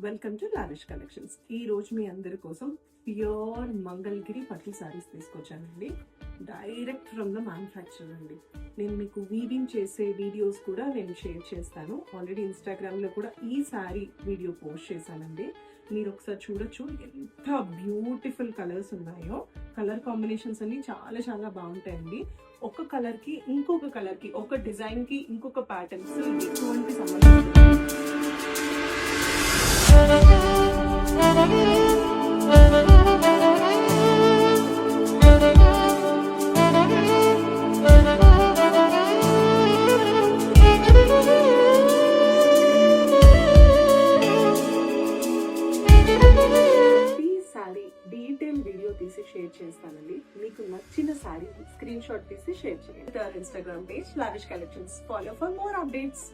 Welcome to lavish collections. ఈ రోజు మీ అందరి కోసం ప్యూర్ మంగళగిరి పట్టు సారీస్ తీసుకొచ్చానండి. డైరెక్ట్ ఫ్రమ్ ద మ్యానుఫ్యాక్చర్ అండి. నేను మీకు వీవింగ్ చేసే వీడియోస్ కూడా నేను షేర్ చేస్తాను. ఆల్రెడీ ఇన్స్టాగ్రామ్లో కూడా ఈ సారీ వీడియో పోస్ట్ చేశానండి. మీరు ఒకసారి చూడొచ్చు ఎంత బ్యూటిఫుల్ కలర్స్ ఉన్నాయో. కలర్ కాంబినేషన్స్ అన్ని చాలా చాలా బాగుంటాయండి. ఒక కలర్ కి ఇంకొక కలర్ కి, ఒక డిజైన్ కి ఇంకొక ప్యాటర్న్స్ ఎటువంటి సంబంధం లేదు. డీటెయిల్ వీడియో తీసి షేర్ చేస్తానండి. మీకు నచ్చిన సారీ స్క్రీన్ షాట్ తీసి షేర్ చేయండి. Instagram page lavish collections. Follow for more updates.